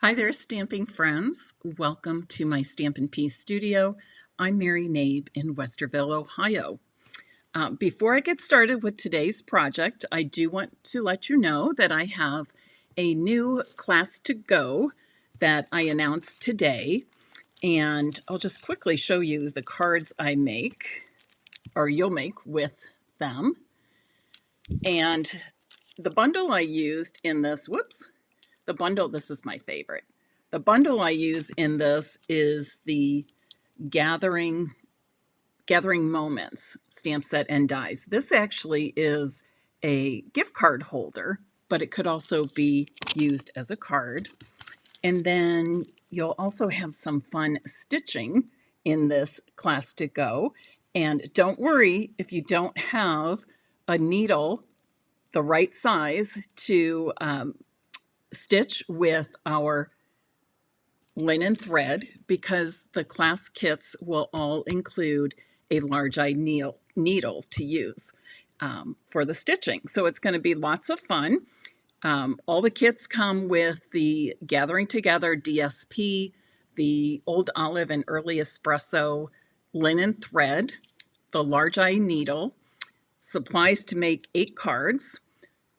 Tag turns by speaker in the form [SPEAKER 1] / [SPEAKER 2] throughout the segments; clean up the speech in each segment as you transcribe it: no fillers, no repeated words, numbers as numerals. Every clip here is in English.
[SPEAKER 1] Hi there, stamping friends. Welcome to my Stampin' Piece studio. I'm Mary Knabe in Westerville, Ohio. Before I get started with today's project, I do want to let you know that I have a new class to go that I announced today. And I'll just quickly show you the cards I make, or you'll make with them. And the bundle I used in this, this is my favorite. The bundle I use in this is the Gathering Moments stamp set and dies. This actually is a gift card holder, but it could also be used as a card. And then you'll also have some fun stitching in this class to go. And don't worry if you don't have a needle the right size to stitch with our linen thread, because the class kits will all include a large eye needle to use for the stitching. So it's going to be lots of fun. All the kits come with the Gathering Together DSP, the Old Olive and Early Espresso linen thread, the large eye needle, supplies to make 8 cards,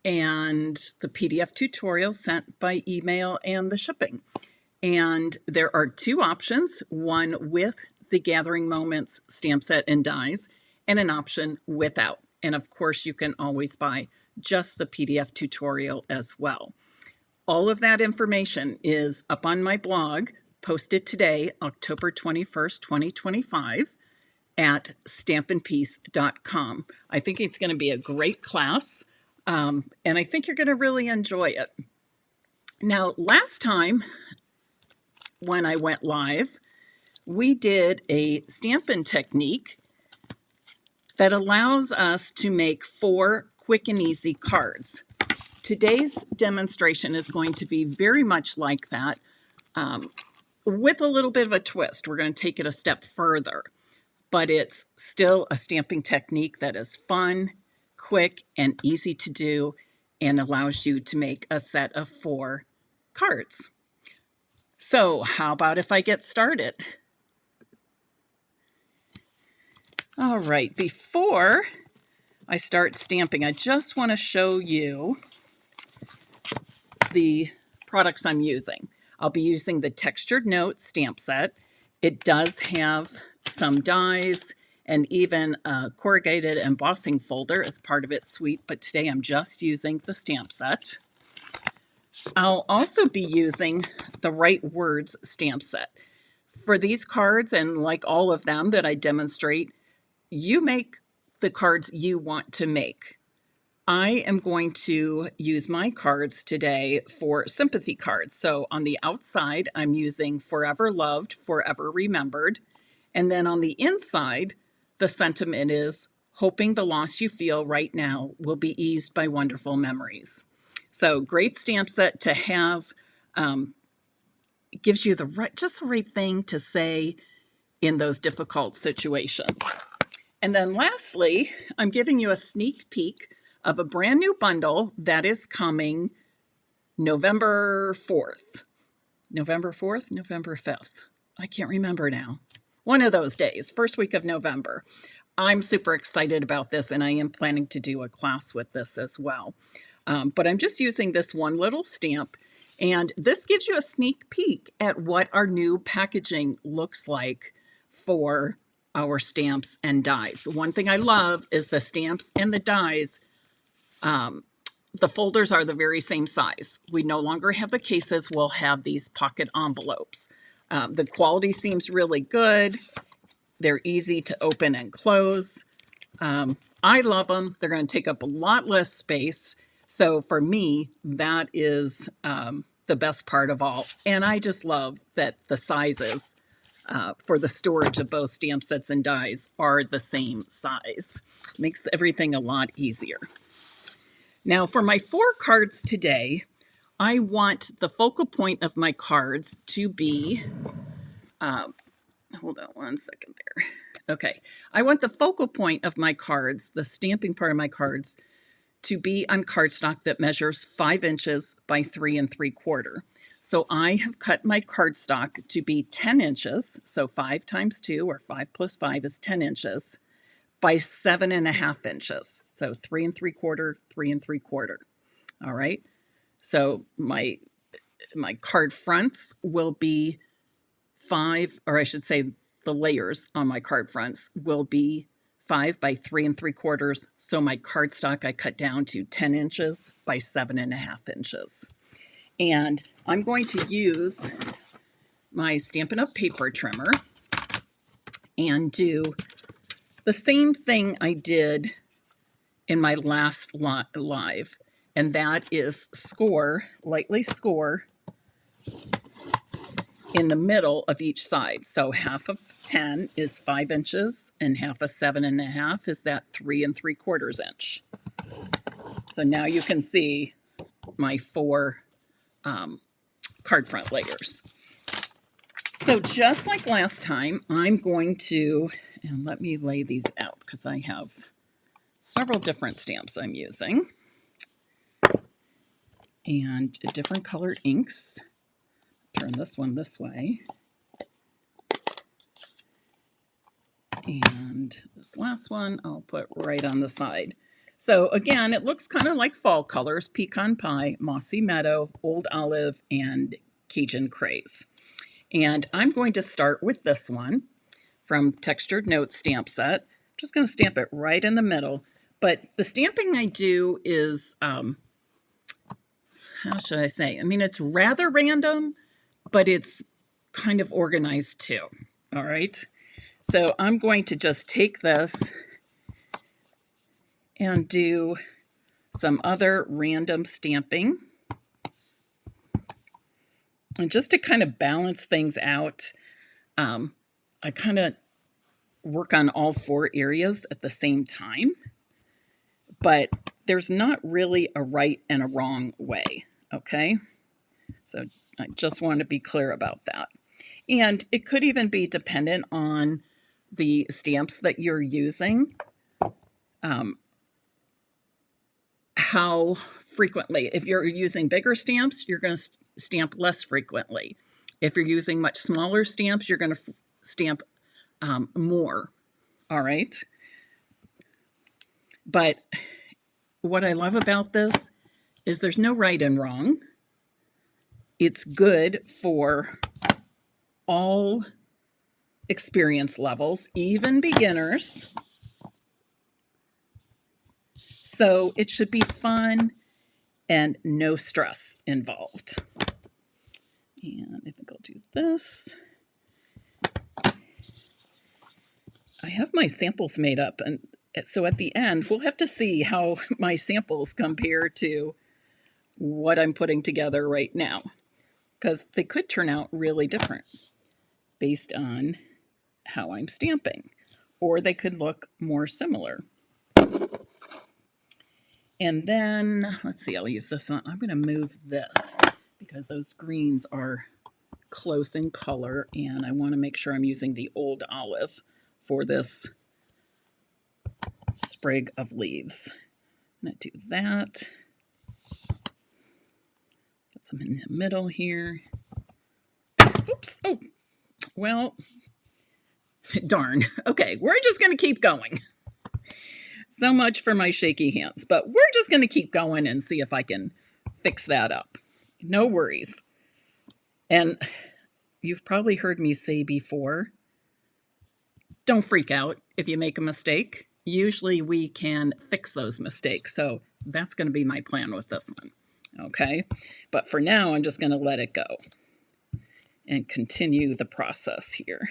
[SPEAKER 1] and the PDF tutorial sent by email and the shipping. And there are 2 options, one with the Gathering Moments stamp set and dies, and an option without. And of course, you can always buy just the PDF tutorial as well. All of that information is up on my blog, posted today, October 21st, 2025, at stampinpiece.com. I think it's going to be a great class, and I think you're going to really enjoy it. Now, last time when I went live, we did a Stampin' technique that allows us to make 4 quick and easy cards. Today's demonstration is going to be very much like that, with a little bit of a twist. We're going to take it a step further, but it's still a stamping technique that is fun, quick, and easy to do, and allows you to make a set of 4 cards. So how about if I get started? All right, before I start stamping, I just want to show you the products I'm using. I'll be using the Textured Note stamp set. It does have some dies and even a corrugated embossing folder as part of its suite, but today I'm just using the stamp set. I'll also be using the Right Words stamp set. For these cards, and like all of them that I demonstrate, you make the cards you want to make. I am going to use my cards today for sympathy cards. So on the outside, I'm using Forever Loved, Forever Remembered. And then on the inside, the sentiment is, hoping the loss you feel right now will be eased by wonderful memories. So great stamp set to have. Gives you just the right thing to say in those difficult situations. And then lastly, I'm giving you a sneak peek of a brand new bundle that is coming November 4th. November 4th? November 5th. I can't remember now. One of those days, first week of November. I'm super excited about this, and I am planning to do a class with this as well. But I'm just using this one little stamp, and this gives you a sneak peek at what our new packaging looks like for our stamps and dies. One thing I love is the stamps and the dies. The folders are the very same size. We no longer have the cases. We'll have these pocket envelopes. The quality seems really good. They're easy to open and close. I love them. They're going to take up a lot less space. So for me, that is the best part of all. And I just love that the sizes for the storage of both stamp sets and dies are the same size. Makes everything a lot easier. Now for my 4 cards today, I want the focal point of my cards to be, hold on one second there. Okay, I want the focal point of my cards, the stamping part of my cards, to be on cardstock that measures 5 inches by 3 3/4. So I have cut my cardstock to be 10 inches. So 5 times 2, or 5 plus 5 is 10 inches, by 7.5 inches. So 3 3/4, 3 3/4. All right. So my card fronts will be 5, or I should say the layers on my card fronts will be 5 by 3 3/4. So my cardstock I cut down to 10 inches by 7.5 inches. And I'm going to use my Stampin' Up! Paper trimmer and do the same thing I did in my last live, and that is lightly score in the middle of each side. So half of 10 is 5 inches, and half of 7.5 is that 3 3/4 inch. So now you can see my 4 card front layers. So just like last time, I'm going to, and let me lay these out because I have several different stamps I'm using and different colored inks. Turn this one this way. And this last one I'll put right on the side. So again, it looks kind of like fall colors: pecan pie, mossy meadow, old olive, and Cajun craze. And I'm going to start with this one from Textured Notes stamp set. I'm just going to stamp it right in the middle. But the stamping I do is, how should I say? I mean, it's rather random, but it's kind of organized too. All right. So I'm going to just take this and do some other random stamping. And just to kind of balance things out, I kind of work on all 4 areas at the same time. But there's not really a right and a wrong way, okay? So I just want to be clear about that. And it could even be dependent on the stamps that you're using, how frequently. If you're using bigger stamps, you're going to stamp less frequently. If you're using much smaller stamps, you're going to stamp more, all right? But what I love about this is there's no right and wrong. It's good for all experience levels, even beginners. So it should be fun and no stress involved. And I think I'll do this. I have my samples made up, and so at the end, we'll have to see how my samples compare to what I'm putting together right now, because they could turn out really different based on how I'm stamping, or they could look more similar. And then, let's see, I'll use this one. I'm going to move this because those greens are close in color, and I want to make sure I'm using the old olive for this sprig of leaves. I'm going to do that. Get some in the middle here. Oops. Oh, well, darn. Okay, we're just going to keep going. So much for my shaky hands, but we're just going to keep going and see if I can fix that up. No worries. And you've probably heard me say before, don't freak out if you make a mistake. Usually we can fix those mistakes. So that's going to be my plan with this one. Okay. But for now, I'm just going to let it go and continue the process here.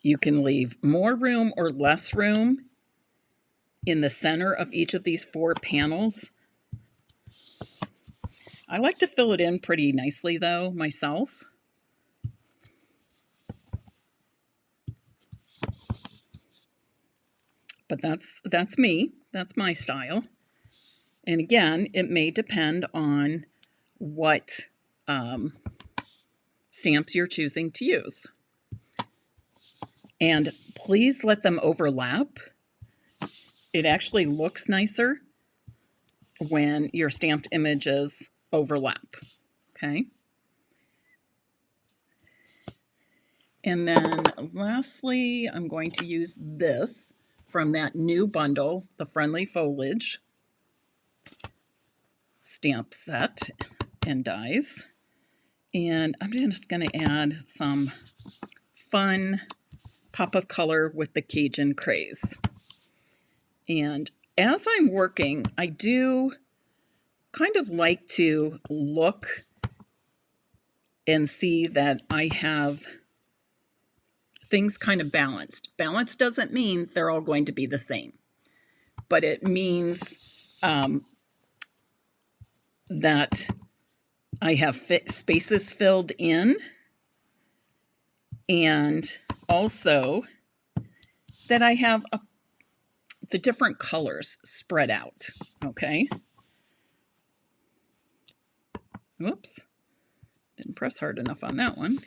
[SPEAKER 1] You can leave more room or less room in the center of each of these 4 panels. I like to fill it in pretty nicely, though, myself. But that's me. That's my style. And again, it may depend on what stamps you're choosing to use. And please let them overlap. It actually looks nicer when your stamped images overlap, okay? And then lastly, I'm going to use this from that new bundle, the Friendly Foliage stamp set and dies. And I'm just going to add some fun pop of color with the Cajun Craze. And as I'm working, I do kind of like to look and see that I have things kind of balanced. Balanced doesn't mean they're all going to be the same, but it means that I have spaces filled in, and also that I have the different colors spread out, okay? Whoops, didn't press hard enough on that one.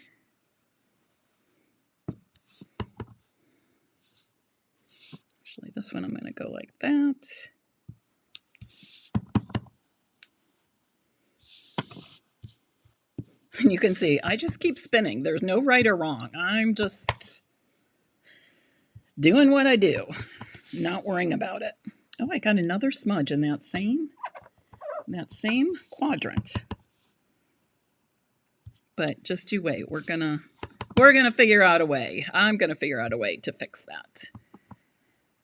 [SPEAKER 1] Actually, this one I'm going to go like that. And you can see, I just keep spinning. There's no right or wrong. I'm just doing what I do, not worrying about it. Oh, I got another smudge in that same quadrant. But just you wait. We're gonna figure out a way. I'm gonna figure out a way to fix that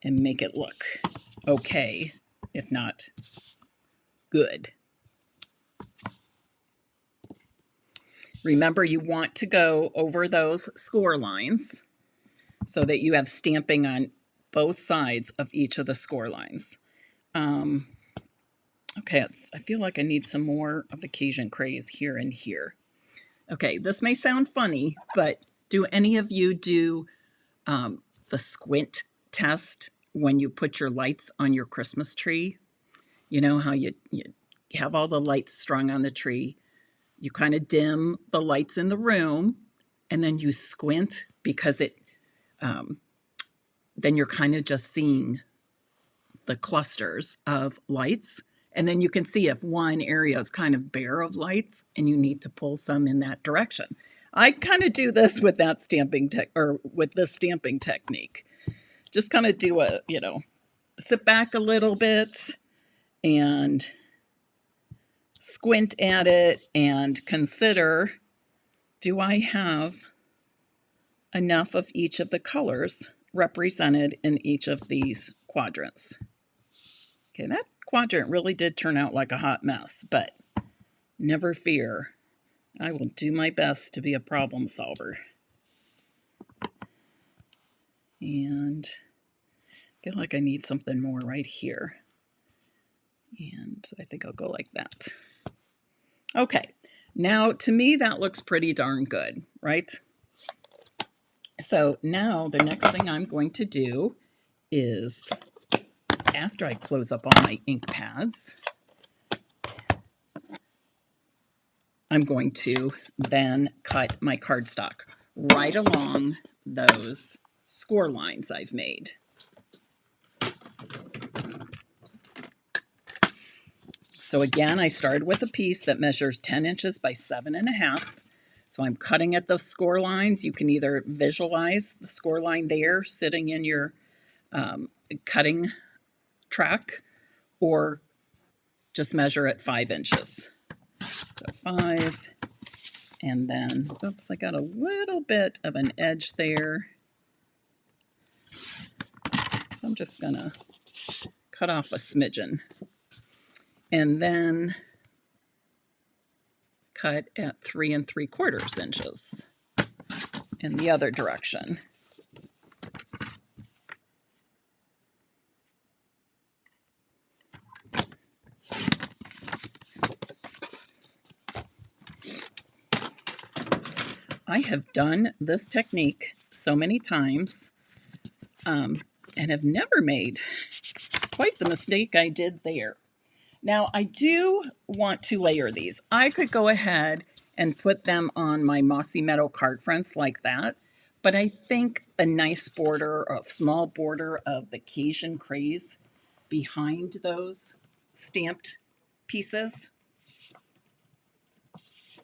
[SPEAKER 1] and make it look okay, if not good. Remember, you want to go over those score lines so that you have stamping on both sides of each of the score lines. Okay, I feel like I need some more of the Cajun Craze here and here. Okay, this may sound funny, but do any of you do the squint test when you put your lights on your Christmas tree? You know how you have all the lights strung on the tree. You kind of dim the lights in the room, and then you squint because then you're kind of just seeing the clusters of lights. And then you can see if one area is kind of bare of lights and you need to pull some in that direction. I kind of do this with that stamping with this stamping technique. Just kind of do sit back a little bit and squint at it and consider, do I have enough of each of the colors represented in each of these quadrants? Okay, that quadrant really did turn out like a hot mess, but never fear. I will do my best to be a problem solver. And I feel like I need something more right here. And I think I'll go like that. Okay, now to me that looks pretty darn good, right? So now the next thing I'm going to do is, after I close up all my ink pads, I'm going to then cut my cardstock right along those score lines I've made. So again, I started with a piece that measures 10 inches by 7.5. So I'm cutting at those score lines. You can either visualize the score line there sitting in your cutting track, or just measure it 5 inches. So 5, and then, oops, I got a little bit of an edge there. So I'm just gonna cut off a smidgen. And then cut at 3 3/4 inches in the other direction. I have done this technique so many times and have never made quite the mistake I did there. Now, I do want to layer these. I could go ahead and put them on my Mossy Meadow card fronts like that, But I think a nice border, a small border of the Cajun craze behind those stamped pieces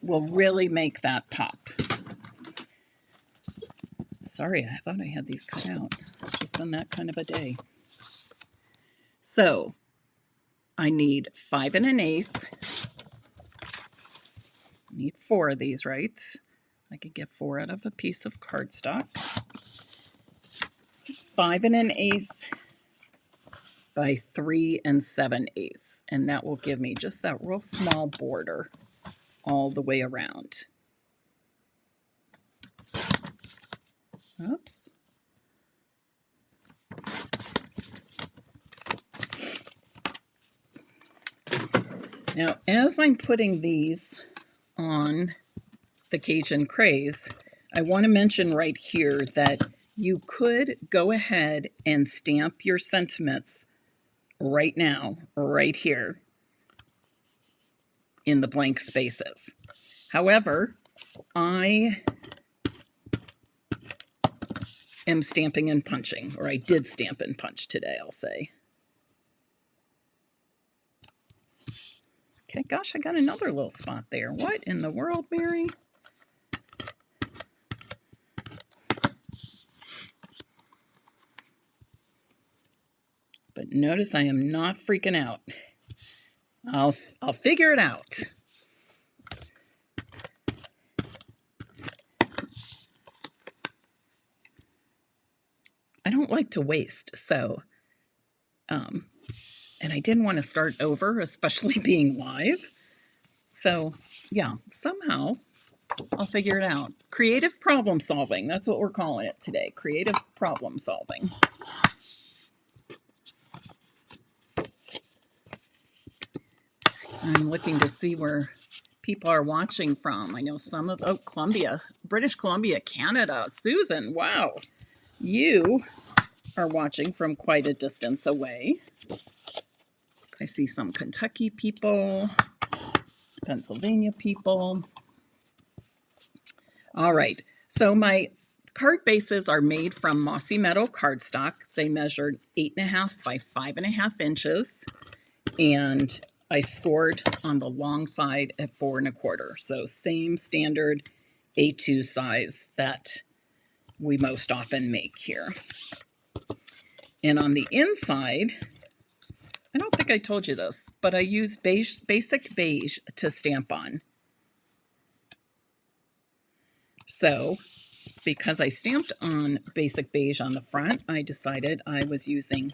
[SPEAKER 1] will really make that pop. Sorry, I thought I had these cut out. It's just been that kind of a day. So I need 5 1/8. I need 4 of these, right? I could get 4 out of a piece of cardstock. 5 1/8 by 3 7/8, and that will give me just that real small border all the way around. Oops. Now, as I'm putting these on the Cajun craze, I want to mention right here that you could go ahead and stamp your sentiments right now, right here in the blank spaces. However, I am stamping and punching, or I did stamp and punch today, I'll say. Okay, gosh, I got another little spot there. What in the world, Mary? But notice I am not freaking out. I'll figure it out. I don't like to waste, so, and I didn't want to start over, especially being live. So, yeah, somehow I'll figure it out. Creative problem solving. That's what we're calling it today. Creative problem solving. I'm looking to see where people are watching from. I know some of, oh, Columbia, British Columbia, Canada. Susan, wow. You are watching from quite a distance away. I see some Kentucky people, Pennsylvania people. All right, so my card bases are made from Mossy Meadow cardstock. They measured 8.5 by 5.5 inches, and I scored on the long side at 4 1/4. So same standard A2 size that we most often make here. And on the inside, I don't think I told you this, but I used basic beige to stamp on. So because I stamped on basic beige on the front, I decided I was using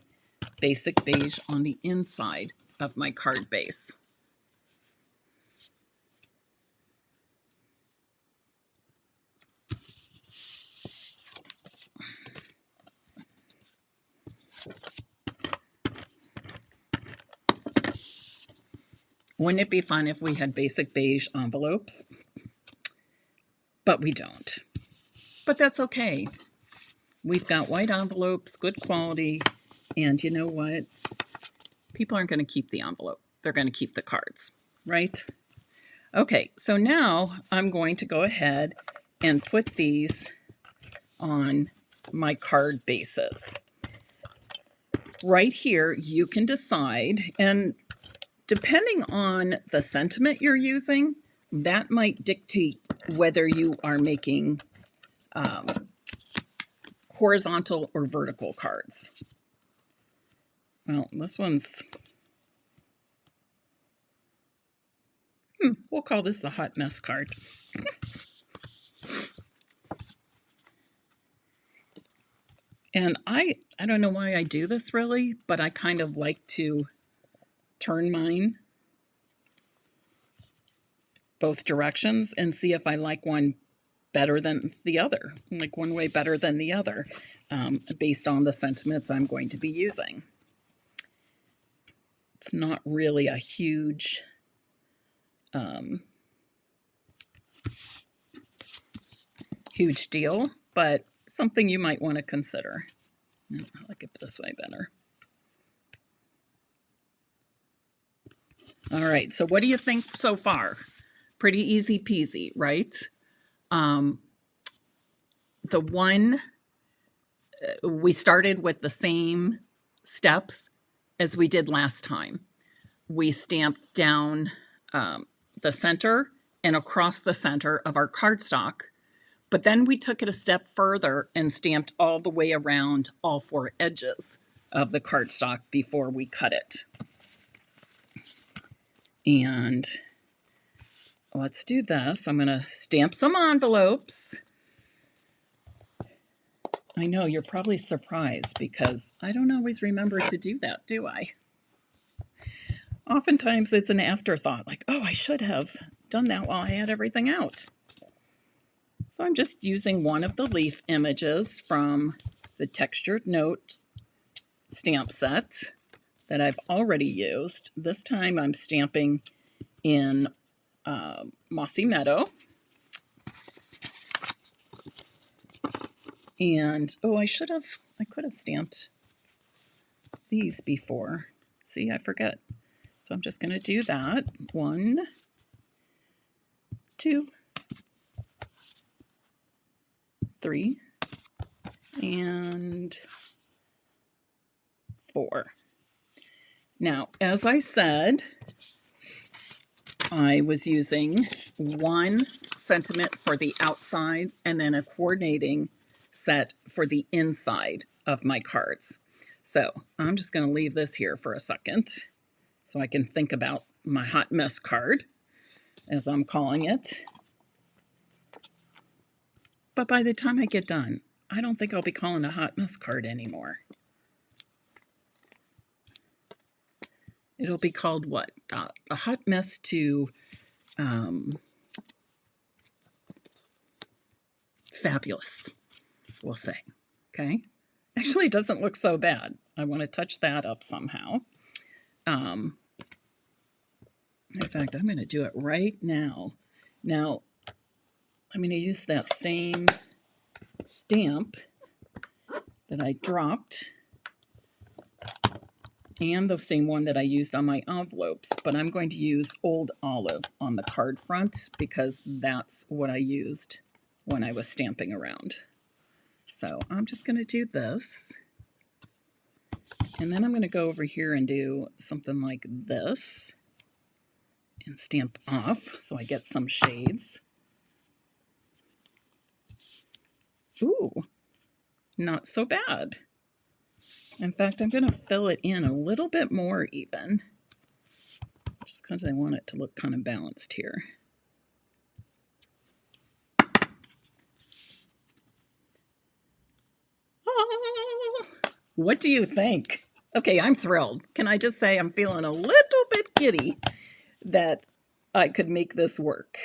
[SPEAKER 1] basic beige on the inside of my card base. Wouldn't it be fun if we had basic beige envelopes? But we don't. But that's okay. We've got white envelopes, good quality, and you know what? People aren't going to keep the envelope. They're going to keep the cards, right? Okay, so now I'm going to go ahead and put these on my card bases. Right here, you can decide, and depending on the sentiment you're using, that might dictate whether you are making horizontal or vertical cards. Well, this one's, we'll call this the hot mess card. And I don't know why I do this really, but I kind of like to turn mine both directions and see if I like one better than the other, like one way better than the other, based on the sentiments I'm going to be using. It's not really a huge huge deal, but something you might want to consider. I like it this way better. All right, so what do you think so far? Pretty easy peasy, right? we started with the same steps as we did last time. We stamped down the center and across the center of our cardstock, but then we took it a step further and stamped all the way around all four edges of the cardstock before we cut it. And let's do this. I'm going to stamp some envelopes. I know you're probably surprised because I don't always remember to do that, do I? Oftentimes it's an afterthought, like, oh, I should have done that while I had everything out. So I'm just using one of the leaf images from the Textured Note stamp set that I've already used. This time I'm stamping in Mossy Meadow. And, oh, I could have stamped these before. See, I forget. So I'm just going to do that. 1, 2, 3, and 4. Now, as I said, I was using 1 sentiment for the outside and then a coordinating set for the inside of my cards. So I'm just going to leave this here for a second so I can think about my hot mess card, as I'm calling it. But by the time I get done, I don't think I'll be calling a hot mess card anymore. It'll be called what? A hot mess to fabulous, we'll say. Okay? Actually, it doesn't look so bad. I want to touch that up somehow. In fact, I'm going to do it right now. Now, I'm going to use that same stamp that I dropped and the same one that I used on my envelopes, but I'm going to use Old Olive on the card front because that's what I used when I was stamping around. So I'm just going to do this, and then I'm going to go over here and do something like this and stamp off so I get some shades. Ooh, not so bad. In fact, I'm going to fill it in a little bit more even, just because I want it to look kind of balanced here. Oh, what do you think? Okay, I'm thrilled. Can I just say I'm feeling a little bit giddy that I could make this work.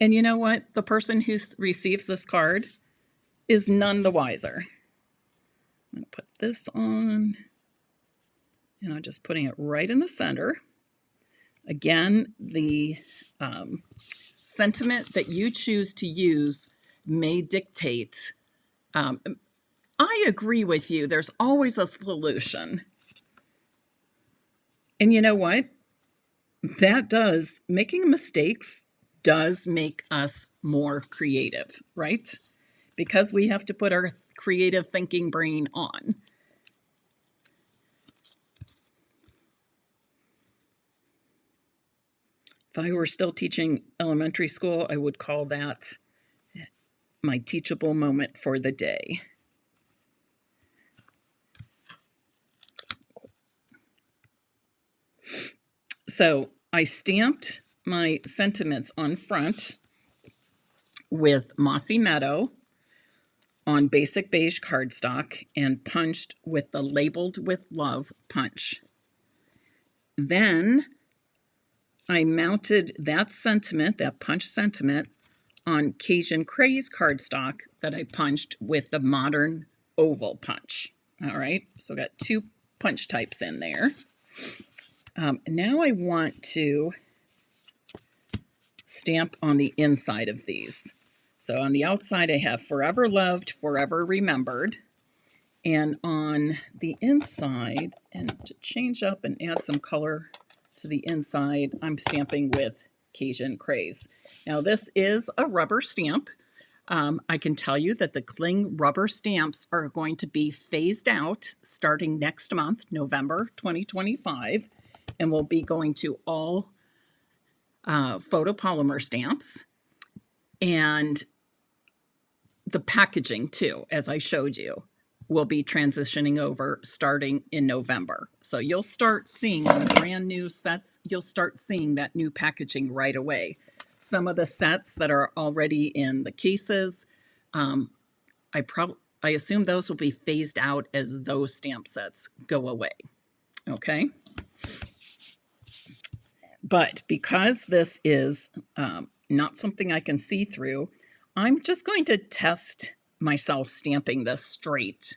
[SPEAKER 1] And you know what? The person who receives this card is none the wiser. I'm going to put this on, and I'm just putting it right in the center. Again, the sentiment that you choose to use may dictate. I agree with you. There's always a solution. And you know what? Making mistakes does make us more creative, right? Because we have to put our creative thinking brain on. If I were still teaching elementary school, I would call that my teachable moment for the day. So I stamped my sentiments on front with Mossy Meadow on basic beige cardstock and punched with the Labeled with Love punch. Then I mounted that sentiment, that punch sentiment, on Cajun Craze cardstock that I punched with the Modern Oval punch. All right, so I got 2 punch types in there. Now I want to stamp on the inside of these. So on the outside I have Forever Loved, Forever Remembered. And on the inside, and to change up and add some color to the inside, I'm stamping with Cajun Craze. Now this is a rubber stamp. I can tell you that the cling rubber stamps are going to be phased out starting next month, November 2025, and we'll be going to all photopolymer stamps. And the packaging, too, as I showed you, will be transitioning over starting in November. So you'll start seeing on the brand new sets, you'll start seeing that new packaging right away. Some of the sets that are already in the cases, I assume those will be phased out as those stamp sets go away. Okay. But because this is not something I can see through, I'm just going to test myself stamping this straight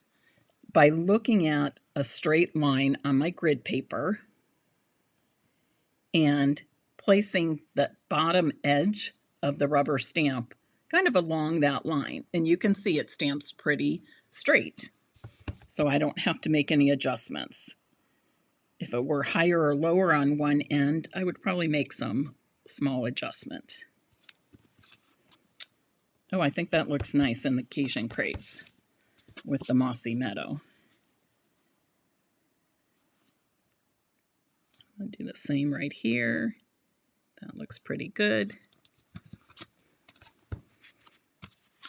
[SPEAKER 1] by looking at a straight line on my grid paper and placing the bottom edge of the rubber stamp kind of along that line. And you can see it stamps pretty straight, so I don't have to make any adjustments. If it were higher or lower on one end, I would probably make some small adjustment. Oh, I think that looks nice in the Cajun crates with the mossy meadow. I'll do the same right here. That looks pretty good.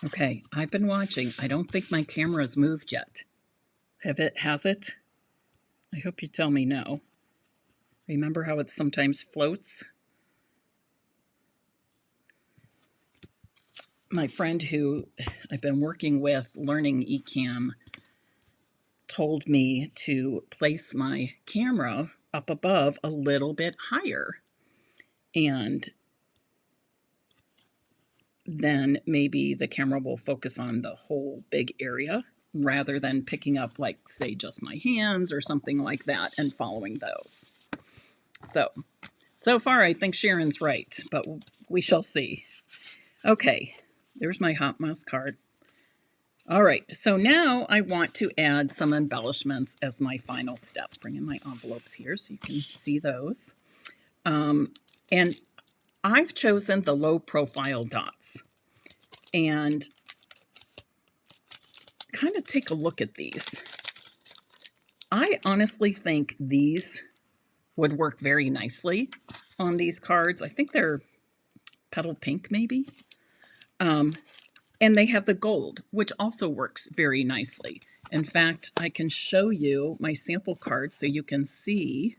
[SPEAKER 1] Okay, I've been watching. I don't think my camera's moved yet. Has it? I hope you tell me no. Remember how it sometimes floats? My friend who I've been working with learning eCam told me to place my camera up above a little bit higher. And then maybe the camera will focus on the whole big area rather than picking up, like, say, just my hands or something like that and following those. So far, I think Sharon's right, but we shall see. Okay, there's my hot mouse card. All right, so now I want to add some embellishments as my final step. Bring in my envelopes here so you can see those. And I've chosen the low profile dots. And kind of take a look at these. I honestly think these would work very nicely on these cards. I think they're petal pink, maybe. And they have the gold, which also works very nicely. In fact, I can show you my sample cards so you can see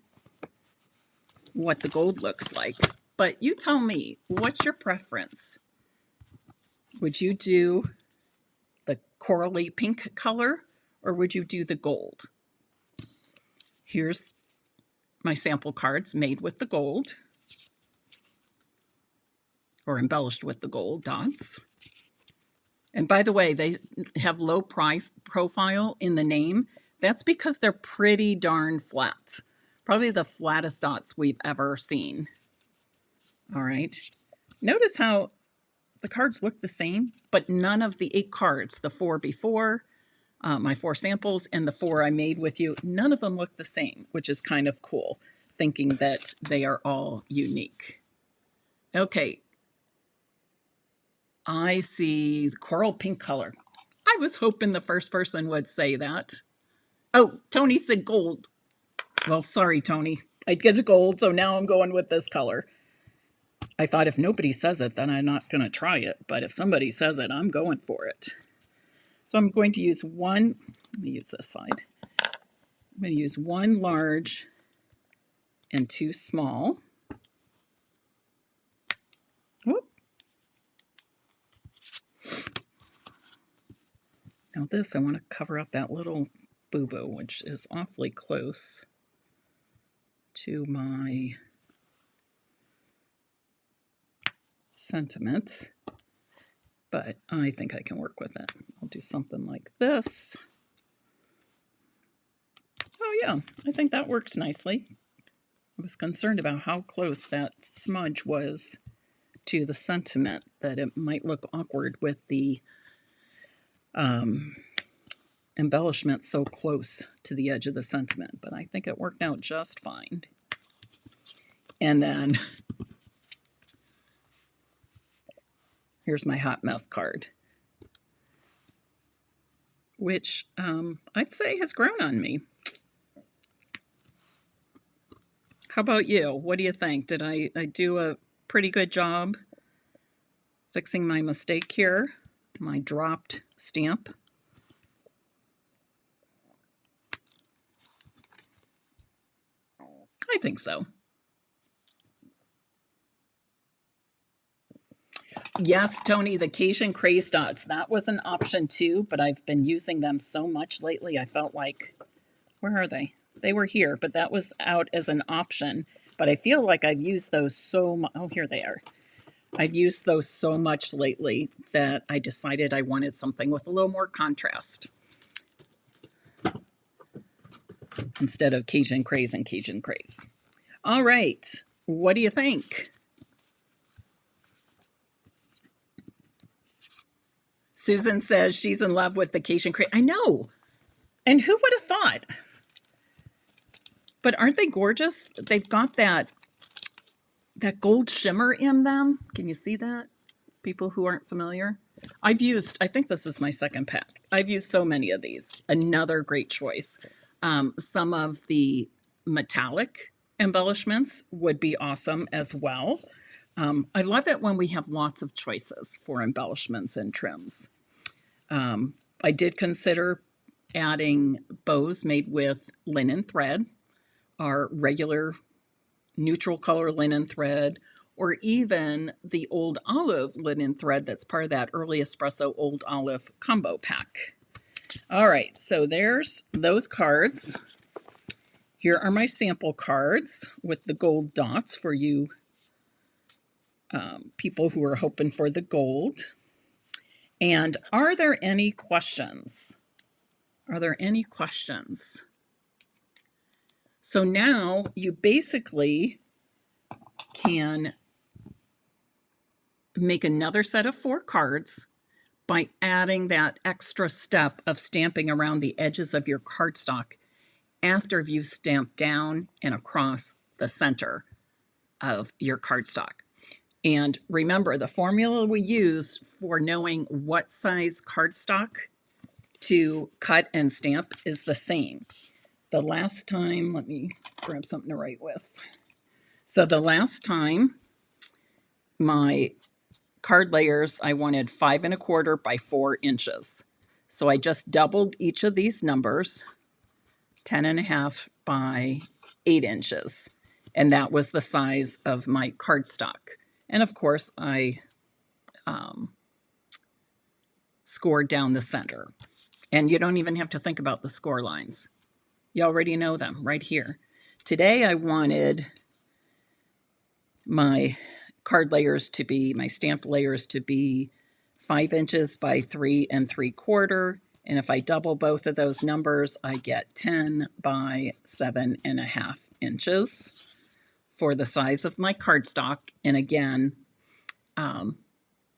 [SPEAKER 1] what the gold looks like. But you tell me, what's your preference? Would you do the corally pink color, or would you do the gold? Here's my sample cards made with the gold, or embellished with the gold dots. And by the way, they have low profile in the name. That's because they're pretty darn flat. Probably the flattest dots we've ever seen. All right. Notice how the cards look the same, but none of the 8 cards, the 4 before, my 4 samples, and the 4 I made with you, none of them look the same, which is kind of cool, thinking that they are all unique. Okay. I see the coral pink color. I was hoping the first person would say that. Oh, Tony said gold. Well, sorry, Tony. I'd get a gold, so now I'm going with this color. I thought if nobody says it, then I'm not going to try it. But if somebody says it, I'm going for it. So I'm going to use one. Let me use this side. I'm going to use 1 large and 2 small. Whoop. Now this, I want to cover up that little boo-boo, which is awfully close to my sentiment, but I think I can work with it. I'll do something like this. Oh yeah, I think that works nicely. I was concerned about how close that smudge was to the sentiment, that it might look awkward with the embellishment so close to the edge of the sentiment, but I think it worked out just fine. And then here's my hot mess card. which I'd say has grown on me. How about you? What do you think? Did I do a pretty good job fixing my mistake here? My dropped stamp? I think so. Yes, Tony, the Cajun Craze dots. That was an option too, but I've been using them so much lately. I felt like, where are they? They were here, but that was out as an option. But I feel like I've used those so much. Oh, here they are. I've used those so much lately that I decided I wanted something with a little more contrast instead of Cajun Craze and Cajun Craze. All right. What do you think? Susan says she's in love with the Cajun Craze. I know. And who would have thought? But aren't they gorgeous? They've got that gold shimmer in them. Can you see that? People who aren't familiar. I think this is my second pack. I've used so many of these. Another great choice. Some of the metallic embellishments would be awesome as well. I love it when we have lots of choices for embellishments and trims. I did consider adding bows made with linen thread, our regular neutral color linen thread, or even the old olive linen thread that's part of that early espresso old olive combo pack. All right, so there's those cards. Here are my sample cards with the gold dots for you people who are hoping for the gold. And are there any questions? Are there any questions? So now you basically can make another set of 4 cards by adding that extra step of stamping around the edges of your cardstock after you've stamped down and across the center of your cardstock. And remember, the formula we use for knowing what size cardstock to cut and stamp is the same. The last time, let me grab something to write with. So the last time my card layers, I wanted 5 1/4 by 4 inches. So I just doubled each of these numbers, 10 1/2 by 8 inches. And that was the size of my cardstock. And of course, I scored down the center. And you don't even have to think about the score lines. You already know them right here. Today I wanted my card layers to be, my stamp layers to be 5 inches by 3 3/4. And if I double both of those numbers, I get 10 by 7 1/2 inches for the size of my cardstock. And again,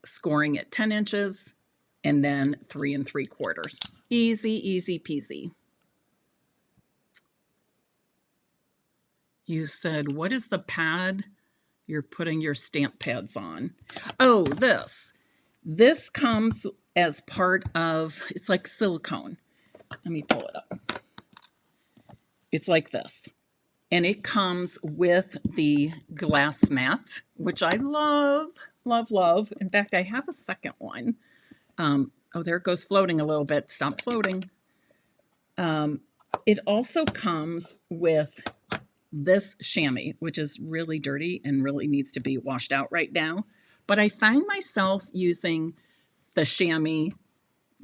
[SPEAKER 1] scoring at 10 inches and then 3 3/4. Easy, easy peasy. You said, what is the pad you're putting your stamp pads on? Oh, this. This comes as part of, it's like silicone. Let me pull it up. It's like this. And it comes with the glass mat, which I love, love, love. In fact, I have a second one. Oh, there it goes floating a little bit. Stop floating. It also comes with this chamois, which is really dirty and really needs to be washed out right now. But I find myself using the chamois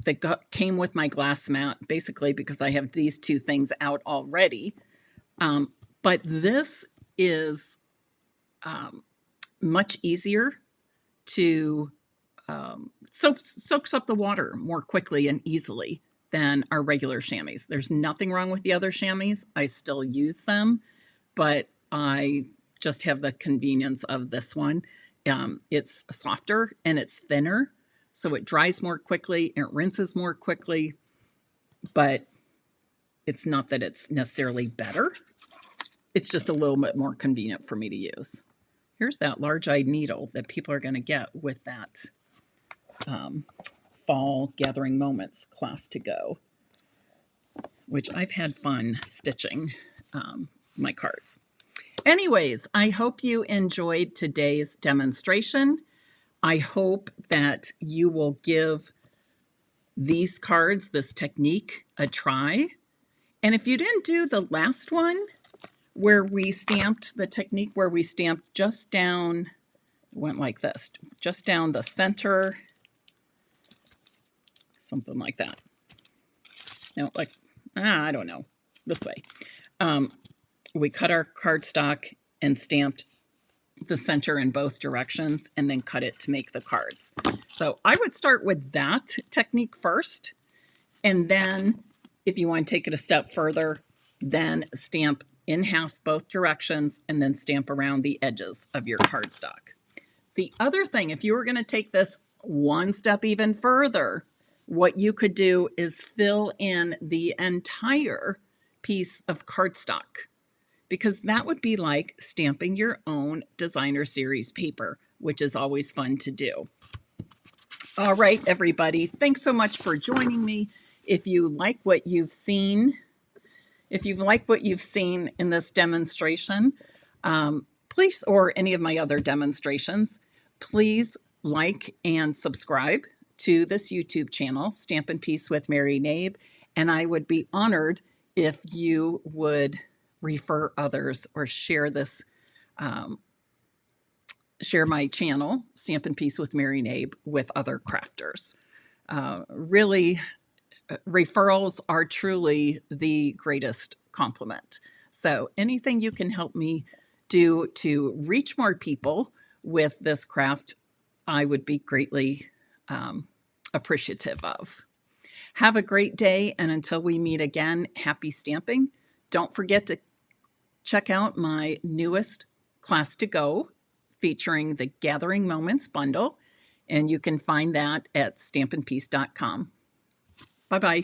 [SPEAKER 1] that came with my glass mat, basically because I have these 2 things out already. But this is much easier to soaks up the water more quickly and easily than our regular chamois. There's nothing wrong with the other chamois. I still use them, but I just have the convenience of this one. It's softer and it's thinner, so it dries more quickly, it rinses more quickly, but it's not that it's necessarily better. It's just a little bit more convenient for me to use. Here's that large-eyed needle that people are going to get with that Fall Gathering Moments class to go. which I've had fun stitching my cards. Anyways, I hope you enjoyed today's demonstration. I hope that you will give these cards, this technique, a try. And if you didn't do the last one, where we stamped the technique where we stamped just down, went like this, just down the center, something like that. No, like, I don't know, this way. We cut our cardstock and stamped the center in both directions and then cut it to make the cards. So I would start with that technique first. And then if you want to take it a step further, then stamp in half both directions and then stamp around the edges of your cardstock. The other thing, if you were going to take this one step even further, what you could do is fill in the entire piece of cardstock, because that would be like stamping your own designer series paper, which is always fun to do. All right, everybody, thanks so much for joining me. If you like what you've seen, in this demonstration, please, or any of my other demonstrations, please like and subscribe to this YouTube channel, Stampin' Peace with Mary Knabe, and I would be honored if you would refer others or share this, share my channel, Stampin' Peace with Mary Knabe, with other crafters. Really, referrals are truly the greatest compliment. So anything you can help me do to reach more people with this craft, I would be greatly appreciative of. Have a great day, and until we meet again, happy stamping. Don't forget to check out my newest Class to Go featuring the Gathering Moments bundle, and you can find that at stampinpeace.com. Bye-bye.